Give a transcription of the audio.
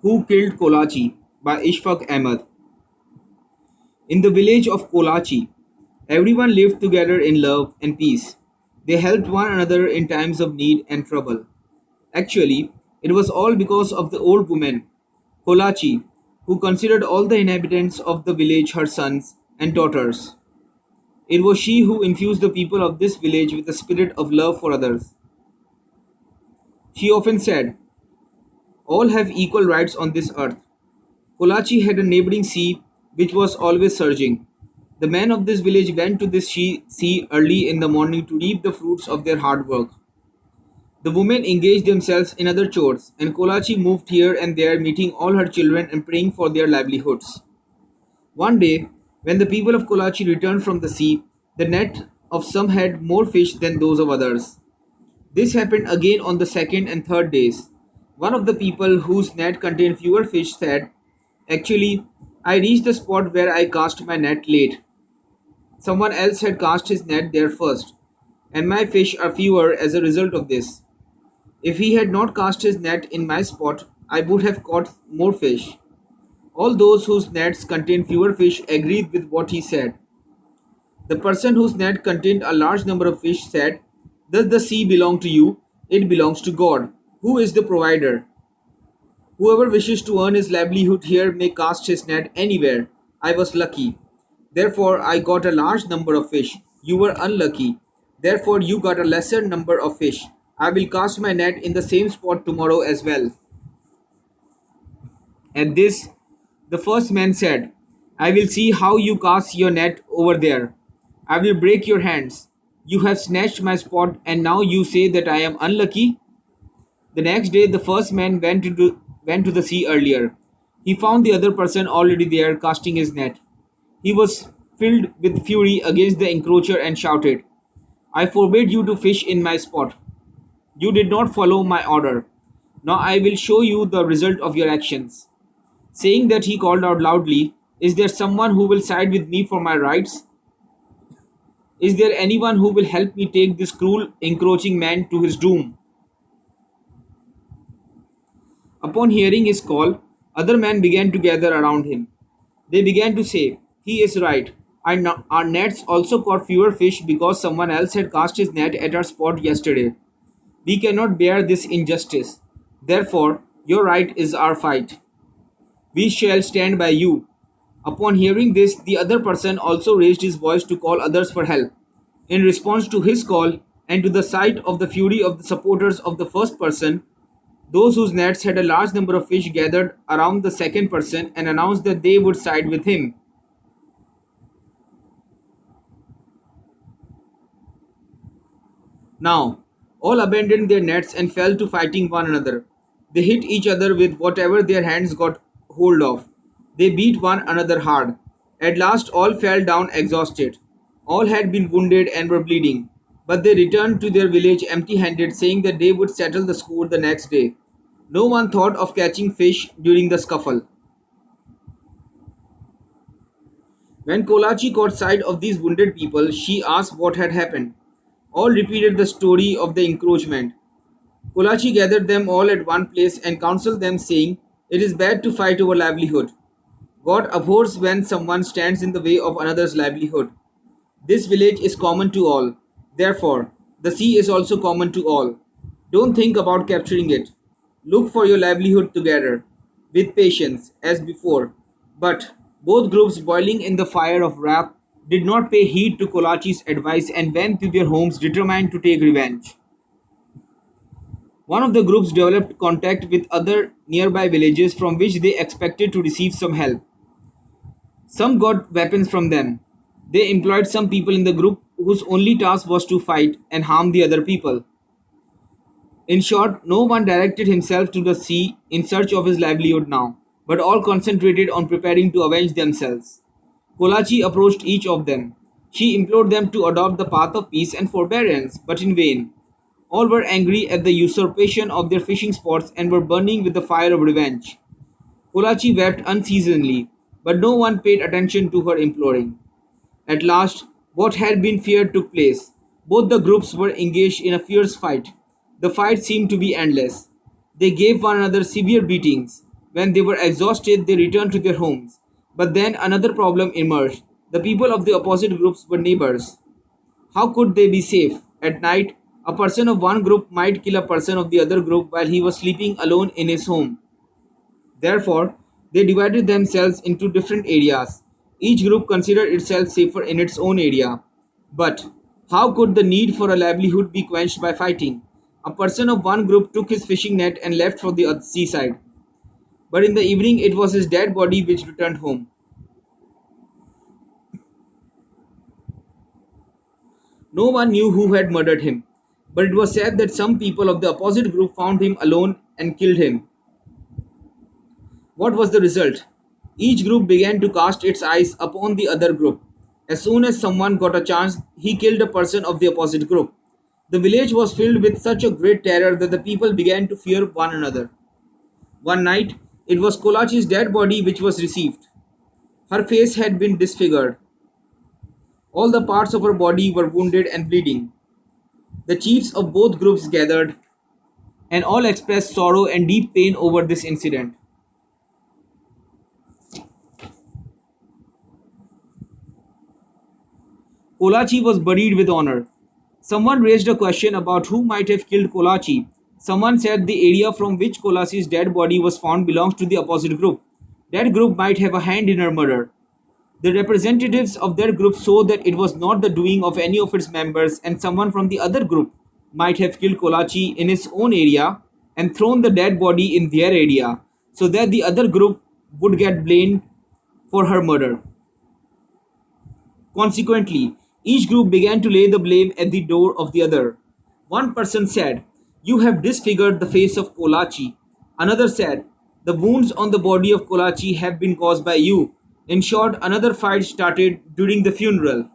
Who Killed Kolachi by Ishfaq Ahmed. In the village of Kolachi, everyone lived together in love and peace. They helped one another in times of need and trouble. Actually, it was all because of the old woman, Kolachi, who considered all the inhabitants of the village her sons and daughters. It was she who infused the people of this village with a spirit of love for others. She often said, all have equal rights on this earth. Kolachi had a neighboring sea which was always surging. The men of this village went to this sea early in the morning to reap the fruits of their hard work. The women engaged themselves in other chores, and Kolachi moved here and there, meeting all her children and praying for their livelihoods. One day, when the people of Kolachi returned from the sea, the net of some had more fish than those of others. This happened again on the second and third days. One of the people whose net contained fewer fish said, actually, I reached the spot where I cast my net late. Someone else had cast his net there first, and my fish are fewer as a result of this. If he had not cast his net in my spot, I would have caught more fish. All those whose nets contained fewer fish agreed with what he said. The person whose net contained a large number of fish said, does the sea belong to you? It belongs to God, who is the provider. Whoever wishes to earn his livelihood here may cast his net anywhere. I was lucky. Therefore, I got a large number of fish. You were unlucky. Therefore, you got a lesser number of fish. I will cast my net in the same spot tomorrow as well. At this, the first man said, I will see how you cast your net over there. I will break your hands. You have snatched my spot, and now you say that I am unlucky? The next day, the first man went to the sea earlier. He found the other person already there casting his net. He was filled with fury against the encroacher and shouted, I forbade you to fish in my spot. You did not follow my order. Now I will show you the result of your actions. Saying that, he called out loudly, is there someone who will side with me for my rights? Is there anyone who will help me take this cruel, encroaching man to his doom? Upon hearing his call, other men began to gather around him. They began to say, he is right. Our nets also caught fewer fish because someone else had cast his net at our spot yesterday. We cannot bear this injustice. Therefore, your right is our fight. We shall stand by you. Upon hearing this, the other person also raised his voice to call others for help. In response to his call and to the sight of the fury of the supporters of the first person, those whose nets had a large number of fish gathered around the second person and announced that they would side with him. Now, all abandoned their nets and fell to fighting one another. They hit each other with whatever their hands got hold of. They beat one another hard. At last, all fell down exhausted. All had been wounded and were bleeding. But they returned to their village empty handed, saying that they would settle the score the next day. No one thought of catching fish during the scuffle. When Kolachi caught sight of these wounded people, she asked what had happened. All repeated the story of the encroachment. Kolachi gathered them all at one place and counseled them, saying, it is bad to fight over livelihood. God abhors when someone stands in the way of another's livelihood. This village is common to all. Therefore, the sea is also common to all. Don't think about capturing it. Look for your livelihood together, with patience, as before. But both groups, boiling in the fire of wrath, did not pay heed to Kolachi's advice and went to their homes determined to take revenge. One of the groups developed contact with other nearby villages from which they expected to receive some help. Some got weapons from them. They employed some people in the group whose only task was to fight and harm the other people. In short, no one directed himself to the sea in search of his livelihood now, but all concentrated on preparing to avenge themselves. Kolachi approached each of them. She implored them to adopt the path of peace and forbearance, but in vain. All were angry at the usurpation of their fishing spots and were burning with the fire of revenge. Kolachi wept unceasingly, but no one paid attention to her imploring. At last, what had been feared took place. Both the groups were engaged in a fierce fight. The fight seemed to be endless. They gave one another severe beatings. When they were exhausted, they returned to their homes. But then another problem emerged. The people of the opposite groups were neighbors. How could they be safe? At night, a person of one group might kill a person of the other group while he was sleeping alone in his home. Therefore, they divided themselves into different areas. Each group considered itself safer in its own area. But how could the need for a livelihood be quenched by fighting? A person of one group took his fishing net and left for the seaside. But in the evening, it was his dead body which returned home. No one knew who had murdered him, but it was said that some people of the opposite group found him alone and killed him. What was the result? Each group began to cast its eyes upon the other group. As soon as someone got a chance, he killed a person of the opposite group. The village was filled with such a great terror that the people began to fear one another. One night, it was Kolachi's dead body which was received. Her face had been disfigured. All the parts of her body were wounded and bleeding. The chiefs of both groups gathered, and all expressed sorrow and deep pain over this incident. Kolachi was buried with honor. Someone raised a question about who might have killed Kolachi. Someone said the area from which Kolachi's dead body was found belongs to the opposite group. That group might have a hand in her murder. The representatives of that group saw that it was not the doing of any of its members, and someone from the other group might have killed Kolachi in his own area and thrown the dead body in their area so that the other group would get blamed for her murder. Consequently, each group began to lay the blame at the door of the other. One person said, "You have disfigured the face of Kolachi." Another said, "The wounds on the body of Kolachi have been caused by you." In short, another fight started during the funeral.